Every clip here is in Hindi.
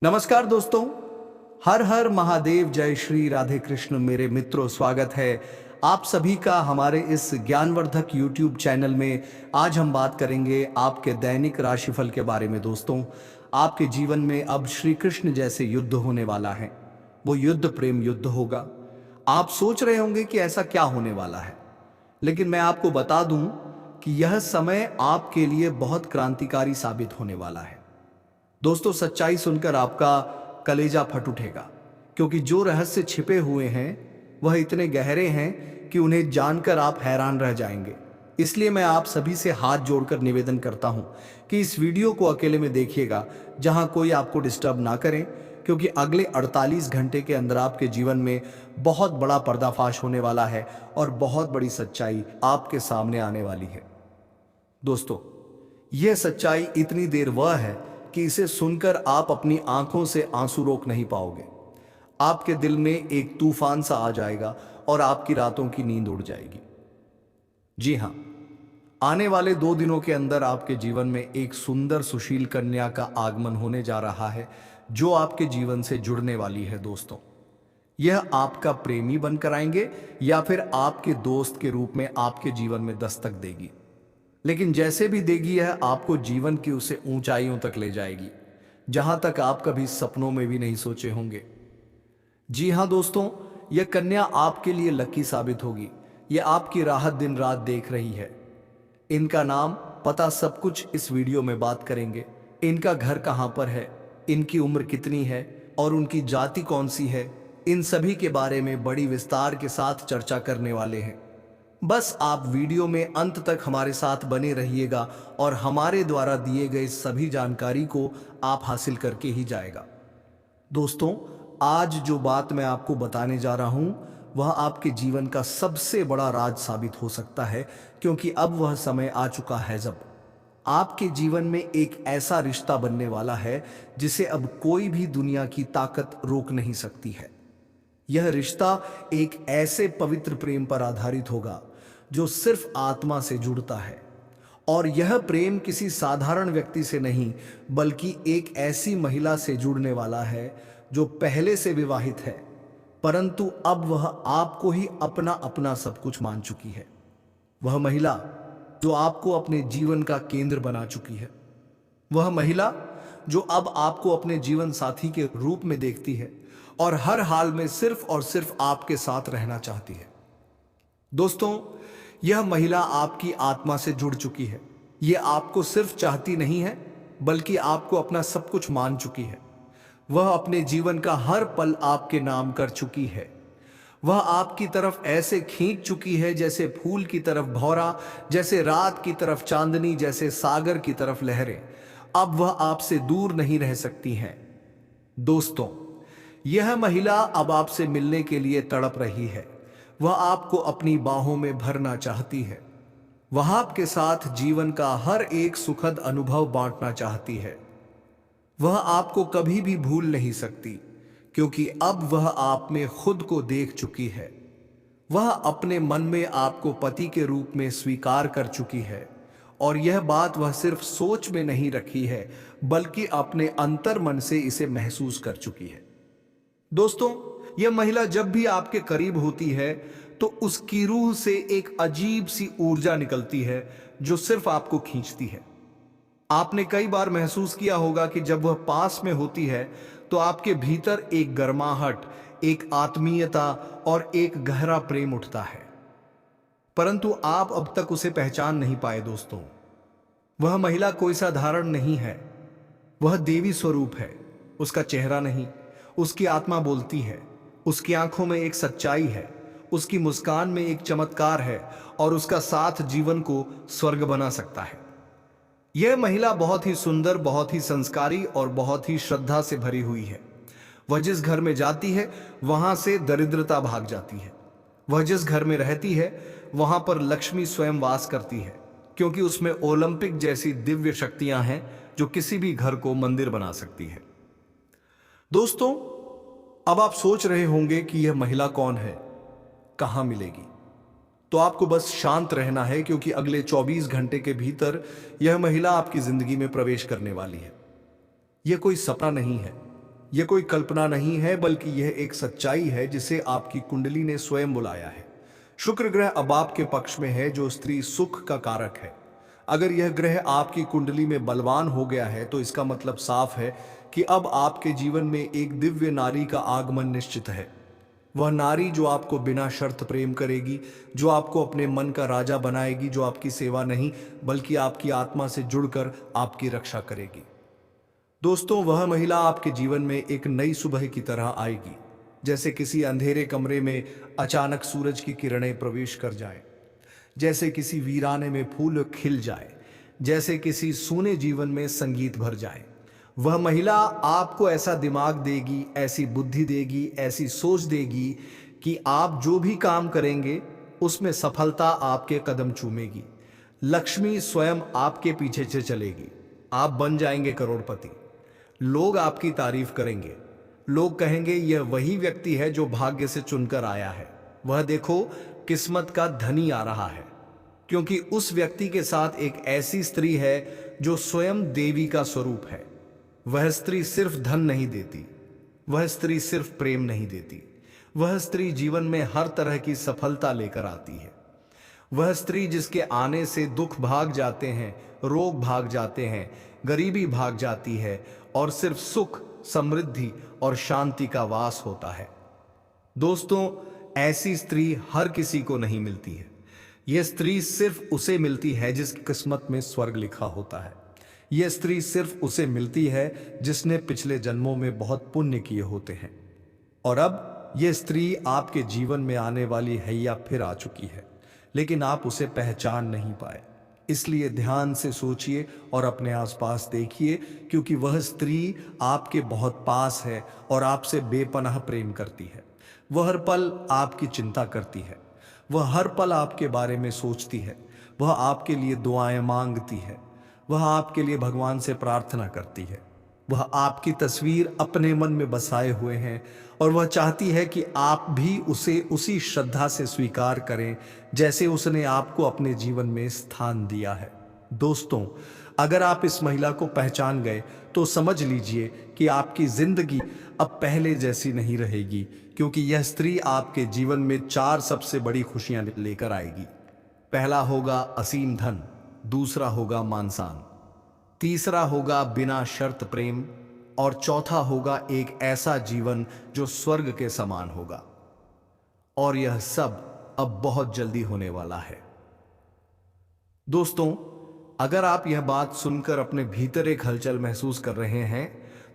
नमस्कार दोस्तों। हर हर महादेव, जय श्री राधे कृष्ण। मेरे मित्रों, स्वागत है आप सभी का हमारे इस ज्ञानवर्धक यूट्यूब चैनल में। आज हम बात करेंगे आपके दैनिक राशिफल के बारे में। दोस्तों, आपके जीवन में अब श्री कृष्ण जैसे युद्ध होने वाला है। वो युद्ध प्रेम युद्ध होगा। आप सोच रहे होंगे कि ऐसा क्या होने वाला है, लेकिन मैं आपको बता दूं कि यह समय आपके लिए बहुत क्रांतिकारी साबित होने वाला है। दोस्तों, सच्चाई सुनकर आपका कलेजा फट उठेगा, क्योंकि जो रहस्य छिपे हुए हैं वह इतने गहरे हैं कि उन्हें जानकर आप हैरान रह जाएंगे। इसलिए मैं आप सभी से हाथ जोड़कर निवेदन करता हूं कि इस वीडियो को अकेले में देखिएगा, जहां कोई आपको डिस्टर्ब ना करें, क्योंकि अगले 48 घंटे के अंदर आपके जीवन में बहुत बड़ा पर्दाफाश होने वाला है और बहुत बड़ी सच्चाई आपके सामने आने वाली है। दोस्तों, यह सच्चाई इतनी देर वह है कि इसे सुनकर आप अपनी आंखों से आंसू रोक नहीं पाओगे। आपके दिल में एक तूफान सा आ जाएगा और आपकी रातों की नींद उड़ जाएगी। जी हां, आने वाले 2 दिनों के अंदर आपके जीवन में एक सुंदर सुशील कन्या का आगमन होने जा रहा है, जो आपके जीवन से जुड़ने वाली है। दोस्तों, यह आपका प्रेमी बनकर आएंगे या फिर आपके दोस्त के रूप में आपके जीवन में दस्तक देगी। लेकिन जैसे भी देगी, यह आपको जीवन की उसे ऊंचाइयों तक ले जाएगी, जहां तक आप कभी सपनों में भी नहीं सोचे होंगे। जी हां दोस्तों, यह कन्या आपके लिए लकी साबित होगी। यह आपकी राहत दिन रात देख रही है। इनका नाम, पता, सब कुछ इस वीडियो में बात करेंगे। इनका घर कहां पर है, इनकी उम्र कितनी है और उनकी जाति कौन सी है, इन सभी के बारे में बड़ी विस्तार के साथ चर्चा करने वाले हैं। बस आप वीडियो में अंत तक हमारे साथ बने रहिएगा और हमारे द्वारा दिए गए सभी जानकारी को आप हासिल करके ही जाएगा। दोस्तों, आज जो बात मैं आपको बताने जा रहा हूं वह आपके जीवन का सबसे बड़ा राज साबित हो सकता है, क्योंकि अब वह समय आ चुका है जब आपके जीवन में एक ऐसा रिश्ता बनने वाला है जिसे अब कोई भी दुनिया की ताकत रोक नहीं सकती है। यह रिश्ता एक ऐसे पवित्र प्रेम पर आधारित होगा जो सिर्फ आत्मा से जुड़ता है, और यह प्रेम किसी साधारण व्यक्ति से नहीं, बल्कि एक ऐसी महिला से जुड़ने वाला है जो पहले से विवाहित है, परंतु अब वह आपको ही अपना अपना सब कुछ मान चुकी है। वह महिला जो आपको अपने जीवन का केंद्र बना चुकी है। वह महिला जो अब आपको अपने जीवन साथी के रूप में देखती है और हर हाल में सिर्फ और सिर्फ आपके साथ रहना चाहती है। दोस्तों, यह महिला आपकी आत्मा से जुड़ चुकी है। यह आपको सिर्फ चाहती नहीं है, बल्कि आपको अपना सब कुछ मान चुकी है। वह अपने जीवन का हर पल आपके नाम कर चुकी है। वह आपकी तरफ ऐसे खींच चुकी है जैसे फूल की तरफ भौरा, जैसे रात की तरफ चांदनी, जैसे सागर की तरफ लहरें। अब वह आपसे दूर नहीं रह सकती हैं। दोस्तों, यह महिला अब आपसे मिलने के लिए तड़प रही है। वह आपको अपनी बाहों में भरना चाहती है। वह आपके साथ जीवन का हर एक सुखद अनुभव बांटना चाहती है। वह आपको कभी भी भूल नहीं सकती, क्योंकि अब वह आप में खुद को देख चुकी है। वह अपने मन में आपको पति के रूप में स्वीकार कर चुकी है, और यह बात वह सिर्फ सोच में नहीं रखी है, बल्कि अपने अंतर मन से इसे महसूस कर चुकी है। दोस्तों, यह महिला जब भी आपके करीब होती है तो उसकी रूह से एक अजीब सी ऊर्जा निकलती है जो सिर्फ आपको खींचती है। आपने कई बार महसूस किया होगा कि जब वह पास में होती है तो आपके भीतर एक गर्माहट, एक आत्मीयता और एक गहरा प्रेम उठता है, परंतु आप अब तक उसे पहचान नहीं पाए। दोस्तों, वह महिला कोई साधारण नहीं है। वह देवी स्वरूप है। उसका चेहरा नहीं, उसकी आत्मा बोलती है। उसकी आंखों में एक सच्चाई है, उसकी मुस्कान में एक चमत्कार है, और उसका साथ जीवन को स्वर्ग बना सकता है। यह महिला बहुत ही सुंदर, बहुत ही संस्कारी और बहुत ही श्रद्धा से भरी हुई है। वह जिस घर में जाती है वहां से दरिद्रता भाग जाती है। वह जिस घर में रहती है वहां पर लक्ष्मी स्वयं वास करती है, क्योंकि उसमें ओलंपिक जैसी दिव्य शक्तियां हैं जो किसी भी घर को मंदिर बना सकती है। दोस्तों, अब आप सोच रहे होंगे कि यह महिला कौन है, कहां मिलेगी। तो आपको बस शांत रहना है, क्योंकि अगले 24 घंटे के भीतर यह महिला आपकी जिंदगी में प्रवेश करने वाली है। यह कोई सपना नहीं है, यह कोई कल्पना नहीं है, बल्कि यह एक सच्चाई है जिसे आपकी कुंडली ने स्वयं बुलाया है। शुक्र ग्रह अब आपके पक्ष में है, जो स्त्री सुख का कारक है। अगर यह ग्रह आपकी कुंडली में बलवान हो गया है तो इसका मतलब साफ है कि अब आपके जीवन में एक दिव्य नारी का आगमन निश्चित है। वह नारी जो आपको बिना शर्त प्रेम करेगी, जो आपको अपने मन का राजा बनाएगी, जो आपकी सेवा नहीं बल्कि आपकी आत्मा से जुड़कर आपकी रक्षा करेगी। दोस्तों, वह महिला आपके जीवन में एक नई सुबह की तरह आएगी, जैसे किसी अंधेरे कमरे में अचानक सूरज की किरणें प्रवेश कर जाएं, जैसे किसी वीराने में फूल खिल जाए, जैसे किसी सूने जीवन में संगीत भर जाए। वह महिला आपको ऐसा दिमाग देगी, ऐसी बुद्धि देगी, ऐसी सोच देगी कि आप जो भी काम करेंगे उसमें सफलता आपके कदम चूमेगी। लक्ष्मी स्वयं आपके पीछे से चलेगी। आप बन जाएंगे करोड़पति। लोग आपकी तारीफ करेंगे। लोग कहेंगे, यह वही व्यक्ति है जो भाग्य से चुनकर आया है। वह देखो, किस्मत का धनी आ रहा है, क्योंकि उस व्यक्ति के साथ एक ऐसी स्त्री है जो स्वयं देवी का स्वरूप है। वह स्त्री सिर्फ धन नहीं देती, वह स्त्री सिर्फ प्रेम नहीं देती, वह स्त्री जीवन में हर तरह की सफलता लेकर आती है। वह स्त्री जिसके आने से दुख भाग जाते हैं, रोग भाग जाते हैं, गरीबी भाग जाती है और सिर्फ सुख, समृद्धि और शांति का वास होता है। दोस्तों, ऐसी स्त्री हर किसी को नहीं मिलती है। यह स्त्री सिर्फ उसे मिलती है जिसकी किस्मत में स्वर्ग लिखा होता है। यह स्त्री सिर्फ उसे मिलती है जिसने पिछले जन्मों में बहुत पुण्य किए होते हैं। और अब यह स्त्री आपके जीवन में आने वाली है या फिर आ चुकी है, लेकिन आप उसे पहचान नहीं पाए। इसलिए ध्यान से सोचिए और अपने आसपास देखिए, क्योंकि वह स्त्री आपके बहुत पास है और आपसे बेपनाह प्रेम करती है। वह हर पल आपकी चिंता करती है, वह हर पल आपके बारे में सोचती है, वह आपके लिए दुआएं मांगती है, वह आपके लिए भगवान से प्रार्थना करती है। वह आपकी तस्वीर अपने मन में बसाए हुए हैं और वह चाहती है कि आप भी उसे उसी श्रद्धा से स्वीकार करें जैसे उसने आपको अपने जीवन में स्थान दिया है। दोस्तों, अगर आप इस महिला को पहचान गए तो समझ लीजिए कि आपकी जिंदगी अब पहले जैसी नहीं रहेगी, क्योंकि यह स्त्री आपके जीवन में 4 सबसे बड़ी खुशियां लेकर आएगी। पहला होगा असीम धन, दूसरा होगा मान सम्मान, तीसरा होगा बिना शर्त प्रेम और चौथा होगा एक ऐसा जीवन जो स्वर्ग के समान होगा। और यह सब अब बहुत जल्दी होने वाला है। दोस्तों, अगर आप यह बात सुनकर अपने भीतर एक हलचल महसूस कर रहे हैं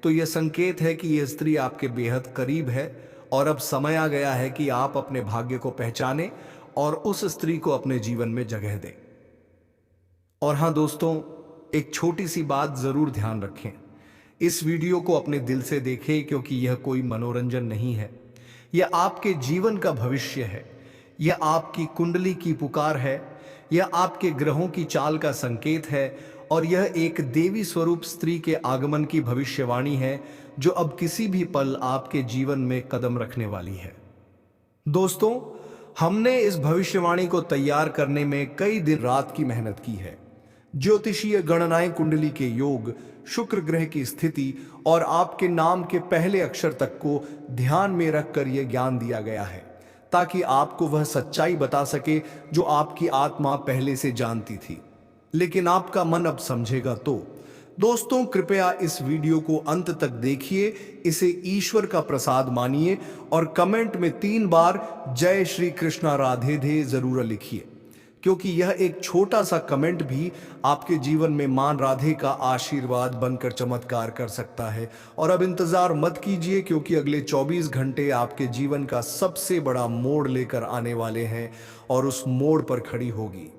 तो यह संकेत है कि यह स्त्री आपके बेहद करीब है और अब समय आ गया है कि आप अपने भाग्य को पहचानें और उस स्त्री को अपने जीवन में जगह दें। और हाँ दोस्तों, एक छोटी सी बात जरूर ध्यान रखें। इस वीडियो को अपने दिल से देखें, क्योंकि यह कोई मनोरंजन नहीं है। यह आपके जीवन का भविष्य है। यह आपकी कुंडली की पुकार है। यह आपके ग्रहों की चाल का संकेत है और यह एक देवी स्वरूप स्त्री के आगमन की भविष्यवाणी है जो अब किसी भी पल आपके जीवन में कदम रखने वाली है। दोस्तों, हमने इस भविष्यवाणी को तैयार करने में कई दिन रात की मेहनत की है। ज्योतिषीय गणनाएं, कुंडली के योग, शुक्र ग्रह की स्थिति और आपके नाम के पहले अक्षर तक को ध्यान में रखकर यह ज्ञान दिया गया है, ताकि आपको वह सच्चाई बता सके जो आपकी आत्मा पहले से जानती थी, लेकिन आपका मन अब समझेगा। तो दोस्तों, कृपया इस वीडियो को अंत तक देखिए, इसे ईश्वर का प्रसाद मानिए और कमेंट में 3 बार जय श्री कृष्णा राधे धे जरूर लिखिए, क्योंकि यह एक छोटा सा कमेंट भी आपके जीवन में मां राधे का आशीर्वाद बनकर चमत्कार कर सकता है। और अब इंतजार मत कीजिए, क्योंकि अगले 24 घंटे आपके जीवन का सबसे बड़ा मोड़ लेकर आने वाले हैं और उस मोड़ पर खड़ी होगी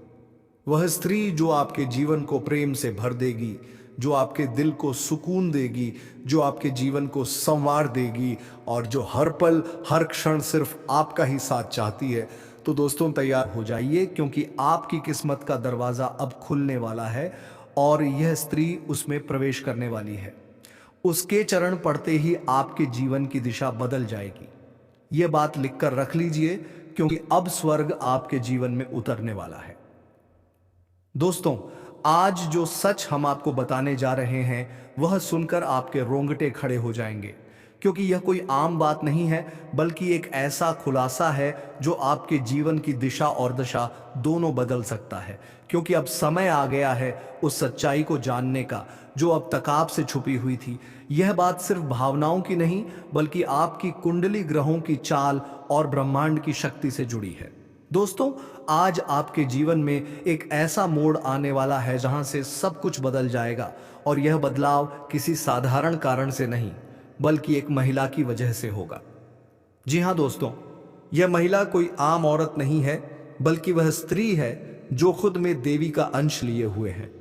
वह स्त्री जो आपके जीवन को प्रेम से भर देगी, जो आपके दिल को सुकून देगी, जो आपके जीवन को संवार देगी और जो हर पल हर क्षण सिर्फ आपका ही साथ चाहती है। तो दोस्तों, तैयार हो जाइए, क्योंकि आपकी किस्मत का दरवाजा अब खुलने वाला है और यह स्त्री उसमें प्रवेश करने वाली है। उसके चरण पड़ते ही आपके जीवन की दिशा बदल जाएगी। यह बात लिखकर रख लीजिए, क्योंकि अब स्वर्ग आपके जीवन में उतरने वाला है। दोस्तों, आज जो सच हम आपको बताने जा रहे हैं वह सुनकर आपके रोंगटे खड़े हो जाएंगे, क्योंकि यह कोई आम बात नहीं है, बल्कि एक ऐसा खुलासा है जो आपके जीवन की दिशा और दशा दोनों बदल सकता है। क्योंकि अब समय आ गया है उस सच्चाई को जानने का जो अब तक आपसे छुपी हुई थी। यह बात सिर्फ भावनाओं की नहीं, बल्कि आपकी कुंडली, ग्रहों की चाल और ब्रह्मांड की शक्ति से जुड़ी है। दोस्तों, आज आपके जीवन में एक ऐसा मोड़ आने वाला है जहां से सब कुछ बदल जाएगा, और यह बदलाव किसी साधारण कारण से नहीं, बल्कि एक महिला की वजह से होगा। जी हाँ दोस्तों, यह महिला कोई आम औरत नहीं है, बल्कि वह स्त्री है जो खुद में देवी का अंश लिए हुए है।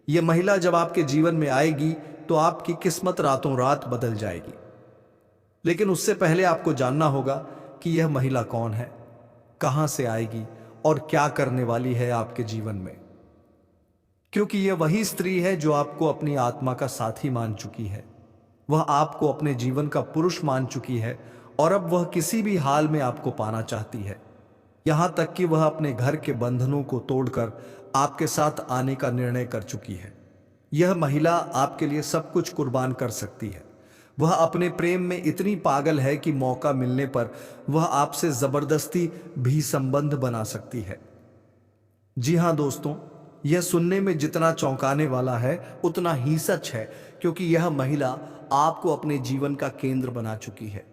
यह महिला जब आपके जीवन में आएगी तो आपकी किस्मत रातों रात बदल जाएगी। लेकिन उससे पहले आपको जानना होगा कि यह महिला कौन है, कहां से आएगी और क्या करने वाली है आपके जीवन में। क्योंकि यह वही स्त्री है जो आपको अपनी आत्मा का साथी मान चुकी है, वह आपको अपने जीवन का पुरुष मान चुकी है, और अब वह किसी भी हाल में आपको पाना चाहती है। यहां तक कि वह अपने घर के बंधनों को तोड़कर आपके साथ आने का निर्णय कर चुकी है। यह महिला आपके लिए सब कुछ कुर्बान कर सकती है। वह अपने प्रेम में इतनी पागल है कि मौका मिलने पर वह आपसे जबरदस्ती भी संबंध बना सकती है। जी हां दोस्तों, यह सुनने में जितना चौंकाने वाला है उतना ही सच है, क्योंकि यह महिला आपको अपने जीवन का केंद्र बना चुकी है।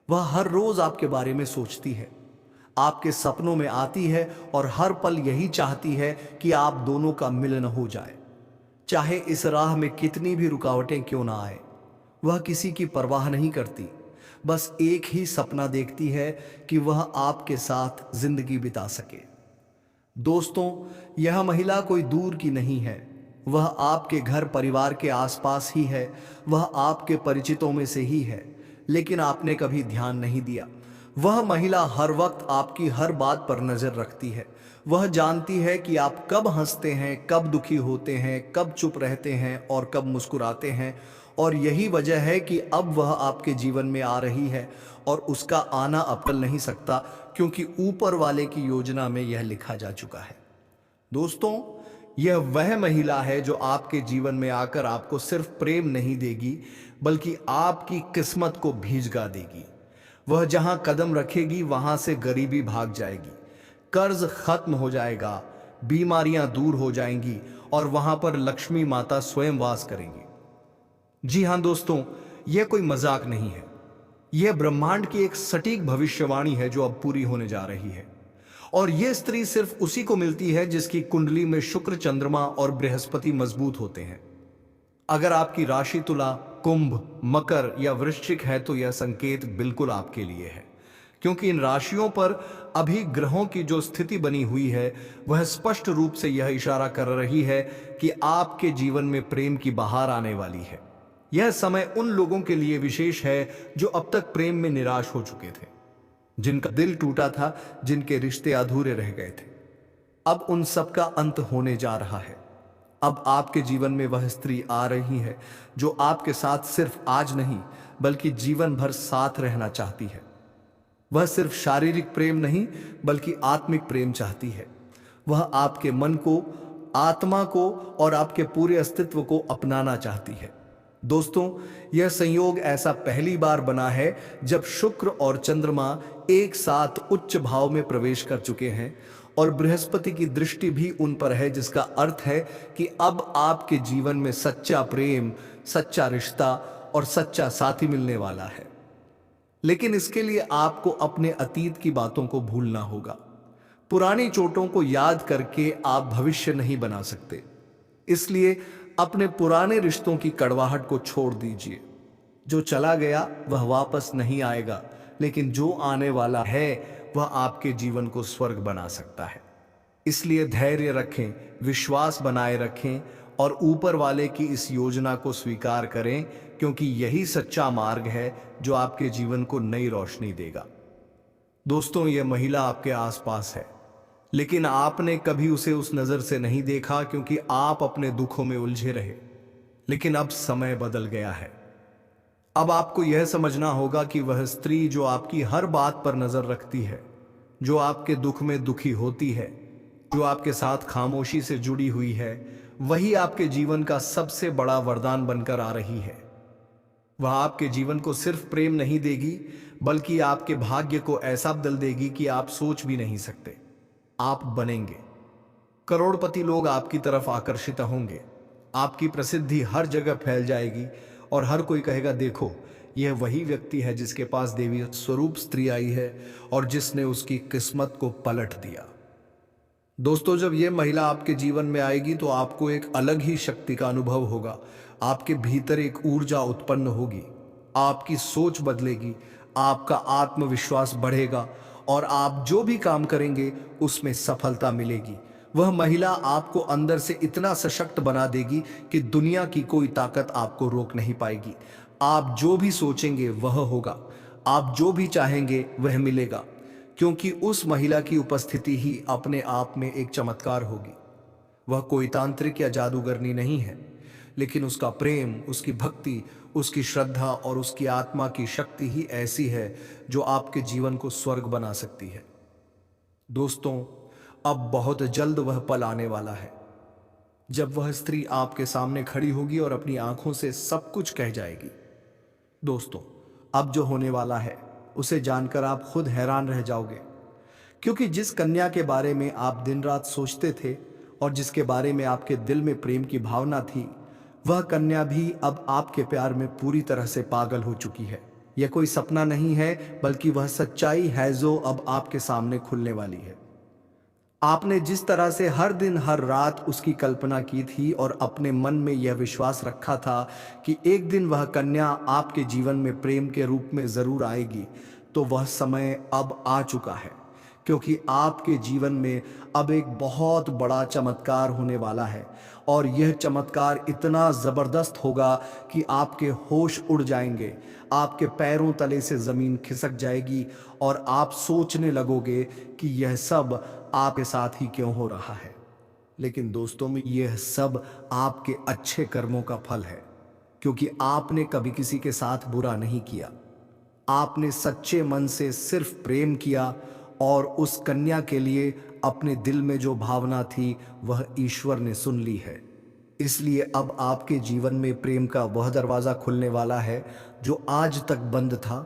वह हर रोज आपके बारे में सोचती है, आपके सपनों में आती है और हर पल यही चाहती है कि आप दोनों का मिलन हो जाए, चाहे इस राह में कितनी भी रुकावटें क्यों ना आए। वह किसी की परवाह नहीं करती, बस एक ही सपना देखती है कि वह आपके साथ जिंदगी बिता सके। दोस्तों, यह महिला कोई दूर की नहीं है, वह आपके घर परिवार के आसपास ही है, वह आपके परिचितों में से ही है, लेकिन आपने कभी ध्यान नहीं दिया। वह महिला हर वक्त आपकी हर बात पर नजर रखती है। वह जानती है कि आप कब हंसते हैं, कब दुखी होते हैं, कब चुप रहते हैं और कब मुस्कुराते हैं, और यही वजह है कि अब वह आपके जीवन में आ रही है, और उसका आना अटल नहीं सकता, क्योंकि ऊपर वाले की योजना में यह लिखा जा चुका है। दोस्तों, यह वह महिला है जो आपके जीवन में आकर आपको सिर्फ प्रेम नहीं देगी, बल्कि आपकी किस्मत को भीजगा देगी। वह जहां कदम रखेगी वहां से गरीबी भाग जाएगी, कर्ज खत्म हो जाएगा, बीमारियां दूर हो जाएंगी, और वहां पर लक्ष्मी माता स्वयं वास करेंगी। जी हां दोस्तों, यह कोई मजाक नहीं है, यह ब्रह्मांड की एक सटीक भविष्यवाणी है जो अब पूरी होने जा रही है। और यह स्त्री सिर्फ उसी को मिलती है जिसकी कुंडली में शुक्र, चंद्रमा और बृहस्पति मजबूत होते हैं। अगर आपकी राशि तुला, कुंभ, मकर या वृश्चिक है तो यह संकेत बिल्कुल आपके लिए है, क्योंकि इन राशियों पर अभी ग्रहों की जो स्थिति बनी हुई है वह स्पष्ट रूप से यह इशारा कर रही है कि आपके जीवन में प्रेम की बहार आने वाली है। यह समय उन लोगों के लिए विशेष है जो अब तक प्रेम में निराश हो चुके थे, जिनका दिल टूटा था, जिनके रिश्ते अधूरे रह गए थे। अब उन सब का अंत होने जा रहा है। अब आपके जीवन में वह स्त्री आ रही है जो आपके साथ सिर्फ आज नहीं, बल्कि जीवन भर साथ रहना चाहती है। वह सिर्फ शारीरिक प्रेम नहीं, बल्कि आत्मिक प्रेम चाहती है। वह आपके मन को, आत्मा को और आपके पूरे अस्तित्व को अपनाना चाहती है। दोस्तों, यह संयोग ऐसा पहली बार बना है जब शुक्र और चंद्रमा एक साथ उच्च भाव में प्रवेश कर चुके हैं, और बृहस्पति की दृष्टि भी उन पर है, जिसका अर्थ है कि अब आपके जीवन में सच्चा प्रेम, सच्चा रिश्ता और सच्चा साथी मिलने वाला है। लेकिन इसके लिए आपको अपने अतीत की बातों को भूलना होगा। पुरानी चोटों को याद करके आप भविष्य नहीं बना सकते। इसलिए अपने पुराने रिश्तों की कड़वाहट को छोड़ दीजिए। जो चला गया वह वापस नहीं आएगा, लेकिन जो आने वाला है वह आपके जीवन को स्वर्ग बना सकता है। इसलिए धैर्य रखें, विश्वास बनाए रखें और ऊपर वाले की इस योजना को स्वीकार करें, क्योंकि यही सच्चा मार्ग है जो आपके जीवन को नई रोशनी देगा। दोस्तों, यह महिला आपके आसपास है, लेकिन आपने कभी उसे उस नजर से नहीं देखा, क्योंकि आप अपने दुखों में उलझे रहे। लेकिन अब समय बदल गया है। अब आपको यह समझना होगा कि वह स्त्री जो आपकी हर बात पर नजर रखती है, जो आपके दुख में दुखी होती है, जो आपके साथ खामोशी से जुड़ी हुई है, वही आपके जीवन का सबसे बड़ा वरदान बनकर आ रही है। वह आपके जीवन को सिर्फ प्रेम नहीं देगी, बल्कि आपके भाग्य को ऐसा बदल देगी कि आप सोच भी नहीं सकते। आप बनेंगे करोड़पति, लोग आपकी तरफ आकर्षित होंगे, आपकी प्रसिद्धि हर जगह फैल जाएगी और हर कोई कहेगा, देखो यह वही व्यक्ति है जिसके पास देवी स्वरूप स्त्री आई है और जिसने उसकी किस्मत को पलट दिया। दोस्तों, जब यह महिला आपके जीवन में आएगी तो आपको एक अलग ही शक्ति का अनुभव होगा। आपके भीतर एक ऊर्जा उत्पन्न होगी, आपकी सोच बदलेगी, आपका आत्मविश्वास बढ़ेगा और आप जो भी काम करेंगे उसमें सफलता मिलेगी। वह महिला आपको अंदर से इतना सशक्त बना देगी कि दुनिया की कोई ताकत आपको रोक नहीं पाएगी। आप जो भी सोचेंगे वह होगा, आप जो भी चाहेंगे वह मिलेगा, क्योंकि उस महिला की उपस्थिति ही अपने आप में एक चमत्कार होगी। वह कोई तांत्रिक या जादूगरनी नहीं है, लेकिन उसका प्रेम, उसकी भक्ति, उसकी श्रद्धा और उसकी आत्मा की शक्ति ही ऐसी है जो आपके जीवन को स्वर्ग बना सकती है। दोस्तों, अब बहुत जल्द वह पल आने वाला है जब वह स्त्री आपके सामने खड़ी होगी और अपनी आंखों से सब कुछ कह जाएगी। दोस्तों, अब जो होने वाला है उसे जानकर आप खुद हैरान रह जाओगे, क्योंकि जिस कन्या के बारे में आप दिन रात सोचते थे और जिसके बारे में आपके दिल में प्रेम की भावना थी, वह कन्या भी अब आपके प्यार में पूरी तरह से पागल हो चुकी है। यह कोई सपना नहीं है, बल्कि वह सच्चाई है जो अब आपके सामने खुलने वाली है। आपने जिस तरह से हर दिन हर रात उसकी कल्पना की थी और अपने मन में यह विश्वास रखा था कि एक दिन वह कन्या आपके जीवन में प्रेम के रूप में जरूर आएगी, तो वह समय अब आ चुका है, क्योंकि आपके जीवन में अब एक बहुत बड़ा चमत्कार होने वाला है। और यह चमत्कार इतना ज़बरदस्त होगा कि आपके होश उड़ जाएंगे, आपके पैरों तले से ज़मीन खिसक जाएगी और आप सोचने लगोगे कि यह सब आपके साथ ही क्यों हो रहा है। लेकिन दोस्तों, में यह सब आपके अच्छे कर्मों का फल है, क्योंकि आपने कभी किसी के साथ बुरा नहीं किया। आपने सच्चे मन से सिर्फ प्रेम किया और उस कन्या के लिए अपने दिल में जो भावना थी वह ईश्वर ने सुन ली है। इसलिए अब आपके जीवन में प्रेम का वह दरवाज़ा खुलने वाला है जो आज तक बंद था,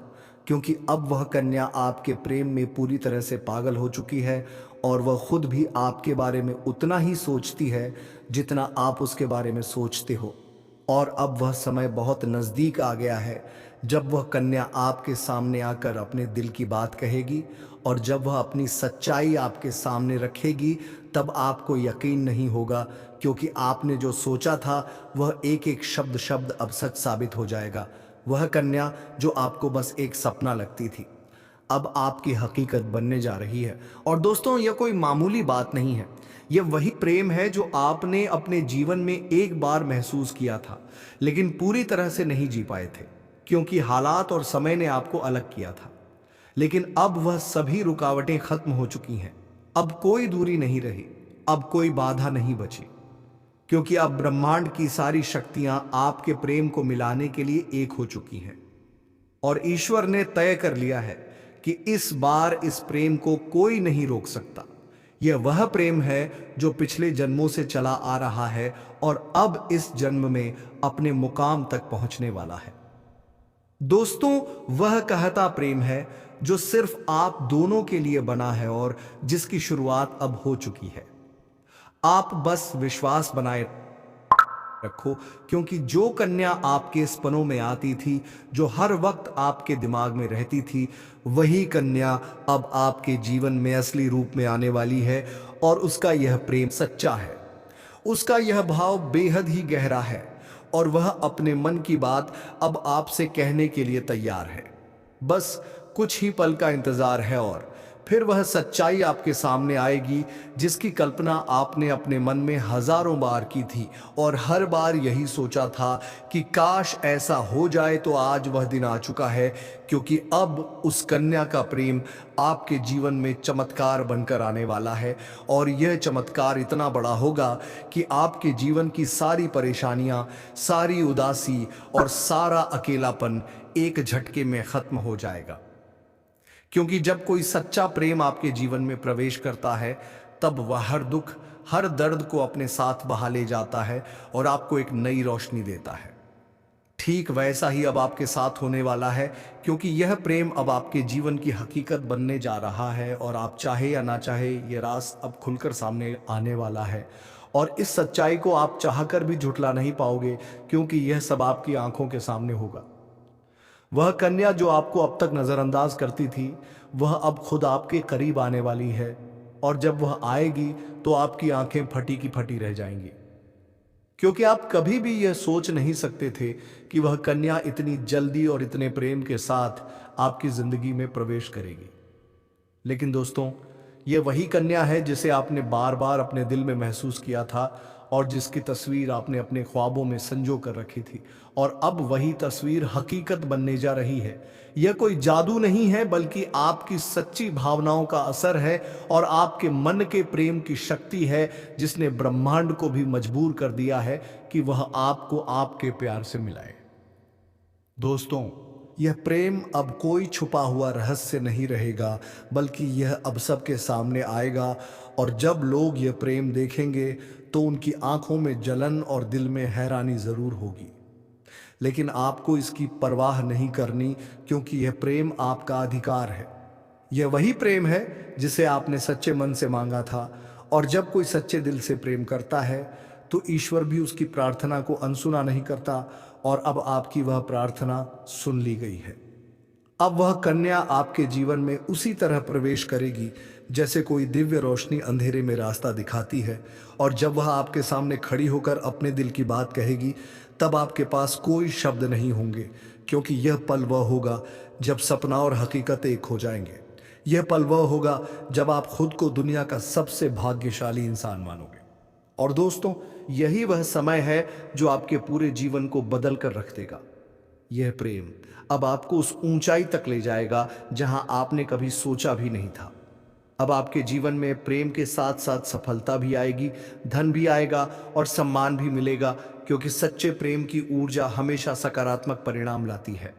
क्योंकि अब वह कन्या आपके प्रेम में पूरी तरह से पागल हो चुकी है और वह खुद भी आपके बारे में उतना ही सोचती है जितना आप उसके बारे में सोचते हो। और अब वह समय बहुत नज़दीक आ गया है जब वह कन्या आपके सामने आकर अपने दिल की बात कहेगी, और जब वह अपनी सच्चाई आपके सामने रखेगी तब आपको यकीन नहीं होगा, क्योंकि आपने जो सोचा था वह एक एक शब्द शब्द अब सच साबित हो जाएगा। वह कन्या जो आपको बस एक सपना लगती थी, अब आपकी हकीकत बनने जा रही है। और दोस्तों, यह कोई मामूली बात नहीं है, यह वही प्रेम है जो आपने अपने जीवन में एक बार महसूस किया था, लेकिन पूरी तरह से नहीं जी पाए थे, क्योंकि हालात और समय ने आपको अलग किया था। लेकिन अब वह सभी रुकावटें खत्म हो चुकी हैं। अब कोई दूरी नहीं रही, अब कोई बाधा नहीं बची, क्योंकि अब ब्रह्मांड की सारी शक्तियां आपके प्रेम को मिलाने के लिए एक हो चुकी हैं। और ईश्वर ने तय कर लिया है कि इस बार इस प्रेम को कोई नहीं रोक सकता। यह वह प्रेम है जो पिछले जन्मों से चला आ रहा है और अब इस जन्म में अपने मुकाम तक पहुंचने वाला है। दोस्तों, वह कहता प्रेम है जो सिर्फ आप दोनों के लिए बना है और जिसकी शुरुआत अब हो चुकी है। आप बस विश्वास बनाए रखो, क्योंकि जो कन्या आपके सपनों में आती थी, जो हर वक्त आपके दिमाग में रहती थी, वही कन्या अब आपके जीवन में असली रूप में आने वाली है। और उसका यह प्रेम सच्चा है, उसका यह भाव बेहद ही गहरा है और वह अपने मन की बात अब आपसे कहने के लिए तैयार है। बस कुछ ही पल का इंतजार है और फिर वह सच्चाई आपके सामने आएगी जिसकी कल्पना आपने अपने मन में हजारों बार की थी और हर बार यही सोचा था कि काश ऐसा हो जाए। तो आज वह दिन आ चुका है, क्योंकि अब उस कन्या का प्रेम आपके जीवन में चमत्कार बनकर आने वाला है। और यह चमत्कार इतना बड़ा होगा कि आपके जीवन की सारी परेशानियां, सारी उदासी और सारा अकेलापन एक झटके में खत्म हो जाएगा। क्योंकि जब कोई सच्चा प्रेम आपके जीवन में प्रवेश करता है, तब वह हर दुख, हर दर्द को अपने साथ बहा ले जाता है और आपको एक नई रोशनी देता है। ठीक वैसा ही अब आपके साथ होने वाला है, क्योंकि यह प्रेम अब आपके जीवन की हकीकत बनने जा रहा है और आप चाहे या ना चाहे ये राज अब खुलकर सामने आने वाला है। और इस सच्चाई को आप चाहकर भी झुठला नहीं पाओगे, क्योंकि यह सब आपकी आंखों के सामने होगा। वह कन्या जो आपको अब तक नजरअंदाज करती थी, वह अब खुद आपके करीब आने वाली है, और जब वह आएगी तो आपकी आंखें फटी की फटी रह जाएंगी, क्योंकि आप कभी भी यह सोच नहीं सकते थे कि वह कन्या इतनी जल्दी और इतने प्रेम के साथ आपकी जिंदगी में प्रवेश करेगी। लेकिन दोस्तों, यह वही कन्या है जिसे आपने बार बार अपने दिल में महसूस किया था और जिसकी तस्वीर आपने अपने ख्वाबों में संजो कर रखी थी, और अब वही तस्वीर हकीकत बनने जा रही है। यह कोई जादू नहीं है, बल्कि आपकी सच्ची भावनाओं का असर है और आपके मन के प्रेम की शक्ति है, जिसने ब्रह्मांड को भी मजबूर कर दिया है कि वह आपको आपके प्यार से मिलाए। दोस्तों, यह प्रेम अब कोई छुपा हुआ रहस्य नहीं रहेगा, बल्कि यह अब सबके सामने आएगा, और जब लोग यह प्रेम देखेंगे तो उनकी आंखों में जलन और दिल में हैरानी जरूर होगी। लेकिन आपको इसकी परवाह नहीं करनी, क्योंकि यह प्रेम आपका अधिकार है। यह वही प्रेम है जिसे आपने सच्चे मन से मांगा था, और जब कोई सच्चे दिल से प्रेम करता है तो ईश्वर भी उसकी प्रार्थना को अनसुना नहीं करता, और अब आपकी वह प्रार्थना सुन ली गई है। अब वह कन्या आपके जीवन में उसी तरह प्रवेश करेगी जैसे कोई दिव्य रोशनी अंधेरे में रास्ता दिखाती है, और जब वह आपके सामने खड़ी होकर अपने दिल की बात कहेगी, तब आपके पास कोई शब्द नहीं होंगे, क्योंकि यह पल वह होगा जब सपना और हकीकत एक हो जाएंगे। यह पल वह होगा जब आप खुद को दुनिया का सबसे भाग्यशाली इंसान मानोगे। और दोस्तों, यही वह समय है जो आपके पूरे जीवन को बदल कर रख देगा। यह प्रेम अब आपको उस ऊंचाई तक ले जाएगा जहां आपने कभी सोचा भी नहीं था। अब आपके जीवन में प्रेम के साथ साथ सफलता भी आएगी, धन भी आएगा और सम्मान भी मिलेगा, क्योंकि सच्चे प्रेम की ऊर्जा हमेशा सकारात्मक परिणाम लाती है।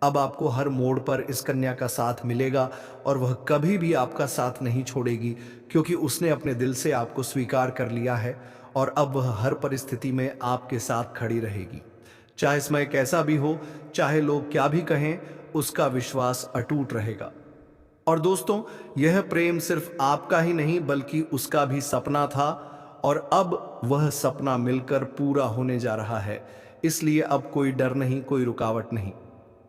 अब आपको हर मोड़ पर इस कन्या का साथ मिलेगा, और वह कभी भी आपका साथ नहीं छोड़ेगी, क्योंकि उसने अपने दिल से आपको स्वीकार कर लिया है, और अब वह हर परिस्थिति में आपके साथ खड़ी रहेगी। चाहे समय कैसा भी हो, चाहे लोग क्या भी कहें, उसका विश्वास अटूट रहेगा। और दोस्तों, यह प्रेम सिर्फ आपका ही नहीं बल्कि उसका भी सपना था, और अब वह सपना मिलकर पूरा होने जा रहा है। इसलिए अब कोई डर नहीं, कोई रुकावट नहीं,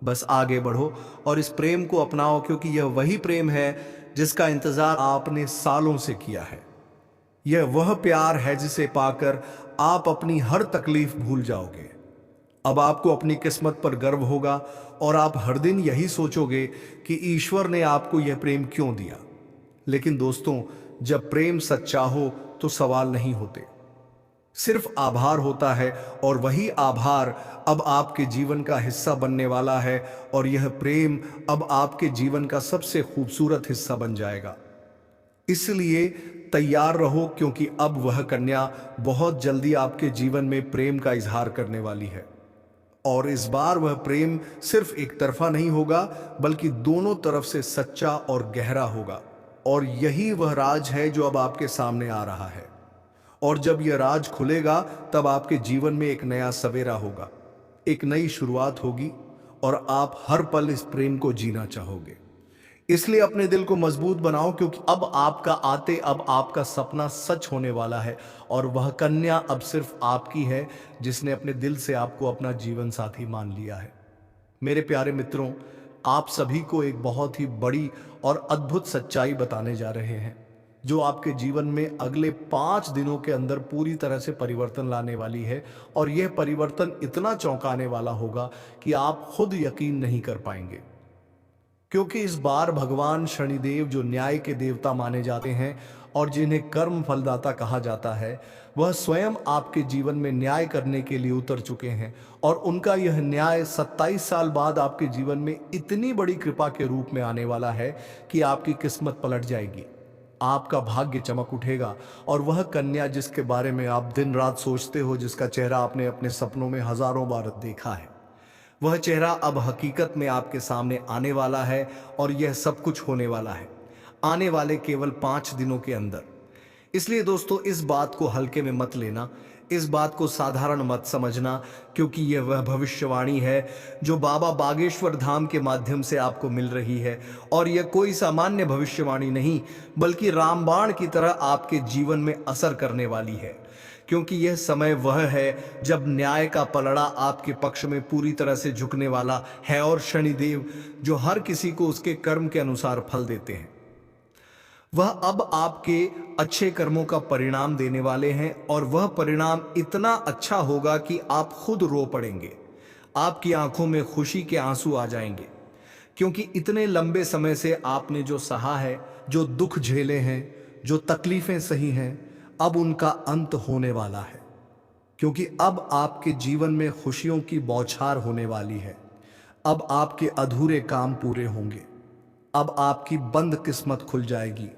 बस आगे बढ़ो और इस प्रेम को अपनाओ, क्योंकि यह वही प्रेम है जिसका इंतजार आपने सालों से किया है। यह वह प्यार है जिसे पाकर आप अपनी हर तकलीफ भूल जाओगे। अब आपको अपनी किस्मत पर गर्व होगा, और आप हर दिन यही सोचोगे कि ईश्वर ने आपको यह प्रेम क्यों दिया। लेकिन दोस्तों, जब प्रेम सच्चा हो तो सवाल नहीं होते, सिर्फ आभार होता है, और वही आभार अब आपके जीवन का हिस्सा बनने वाला है, और यह प्रेम अब आपके जीवन का सबसे खूबसूरत हिस्सा बन जाएगा। इसलिए तैयार रहो, क्योंकि अब वह कन्या बहुत जल्दी आपके जीवन में प्रेम का इजहार करने वाली है। और इस बार वह प्रेम सिर्फ एक तरफा नहीं होगा, बल्कि दोनों तरफ से सच्चा और गहरा होगा। और यही वह राज है जो अब आपके सामने आ रहा है। और जब यह राज खुलेगा, तब आपके जीवन में एक नया सवेरा होगा, एक नई शुरुआत होगी, और आप हर पल इस प्रेम को जीना चाहोगे। इसलिए अपने दिल को मजबूत बनाओ, क्योंकि अब आपका सपना सच होने वाला है, और वह कन्या अब सिर्फ आपकी है जिसने अपने दिल से आपको अपना जीवन साथी मान लिया है। मेरे प्यारे मित्रों, आप सभी को एक बहुत ही बड़ी और अद्भुत सच्चाई बताने जा रहे हैं, जो आपके जीवन में अगले 5 दिनों के अंदर पूरी तरह से परिवर्तन लाने वाली है। और यह परिवर्तन इतना चौंकाने वाला होगा कि आप खुद यकीन नहीं कर पाएंगे, क्योंकि इस बार भगवान शनिदेव, जो न्याय के देवता माने जाते हैं और जिन्हें कर्म फलदाता कहा जाता है, वह स्वयं आपके जीवन में न्याय करने के लिए उतर चुके हैं। और उनका यह न्याय 27 साल बाद आपके जीवन में इतनी बड़ी कृपा के रूप में आने वाला है कि आपकी किस्मत पलट जाएगी, आपका भाग्य चमक उठेगा। और वह कन्या जिसके बारे में आप दिन रात सोचते हो, जिसका चेहरा आपने अपने सपनों में हजारों बार देखा है, वह चेहरा अब हकीकत में आपके सामने आने वाला है। और यह सब कुछ होने वाला है आने वाले केवल 5 दिनों के अंदर। इसलिए दोस्तों, इस बात को हल्के में मत लेना। इस बात को साधारण मत समझना, क्योंकि यह वह भविष्यवाणी है जो बाबा बागेश्वर धाम के माध्यम से आपको मिल रही है। और यह कोई सामान्य भविष्यवाणी नहीं, बल्कि रामबाण की तरह आपके जीवन में असर करने वाली है। क्योंकि यह समय वह है जब न्याय का पलड़ा आपके पक्ष में पूरी तरह से झुकने वाला है, और शनिदेव जो हर किसी को उसके कर्म के अनुसार फल देते हैं, वह अब आपके अच्छे कर्मों का परिणाम देने वाले हैं। और वह परिणाम इतना अच्छा होगा कि आप खुद रो पड़ेंगे, आपकी आंखों में खुशी के आंसू आ जाएंगे। क्योंकि इतने लंबे समय से आपने जो सहा है, जो दुख झेले हैं, जो तकलीफें सही हैं, अब उनका अंत होने वाला है। क्योंकि अब आपके जीवन में खुशियों की बौछार होने वाली है। अब आपके अधूरे काम पूरे होंगे, अब आपकी बंद किस्मत खुल जाएगी।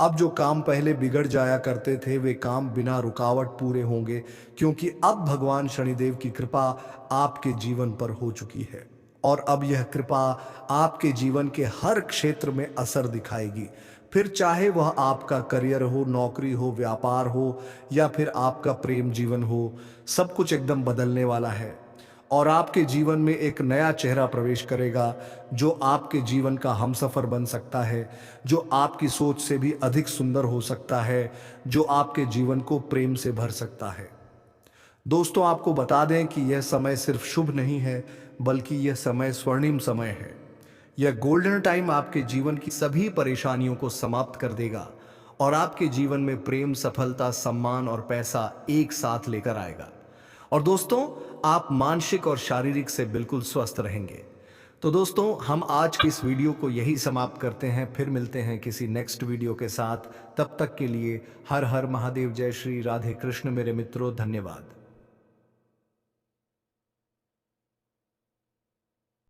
अब जो काम पहले बिगड़ जाया करते थे, वे काम बिना रुकावट पूरे होंगे, क्योंकि अब भगवान शनिदेव की कृपा आपके जीवन पर हो चुकी है। और अब यह कृपा आपके जीवन के हर क्षेत्र में असर दिखाएगी। फिर चाहे वह आपका करियर हो, नौकरी हो, व्यापार हो, या फिर आपका प्रेम जीवन हो, सब कुछ एकदम बदलने वाला है। और आपके जीवन में एक नया चेहरा प्रवेश करेगा, जो आपके जीवन का हमसफर बन सकता है, जो आपकी सोच से भी अधिक सुंदर हो सकता है, जो आपके जीवन को प्रेम से भर सकता है। दोस्तों, आपको बता दें कि यह समय सिर्फ शुभ नहीं है, बल्कि यह समय स्वर्णिम समय है। यह गोल्डन टाइम आपके जीवन की सभी परेशानियों को समाप्त कर देगा और आपके जीवन में प्रेम, सफलता, सम्मान और पैसा एक साथ लेकर आएगा। और दोस्तों, आप मानसिक और शारीरिक से बिल्कुल स्वस्थ रहेंगे। तो दोस्तों, हम आज की इस वीडियो को यही समाप्त करते हैं। फिर मिलते हैं किसी नेक्स्ट वीडियो के साथ। तब तक के लिए हर हर महादेव, जय श्री राधे कृष्ण मेरे मित्रों, धन्यवाद।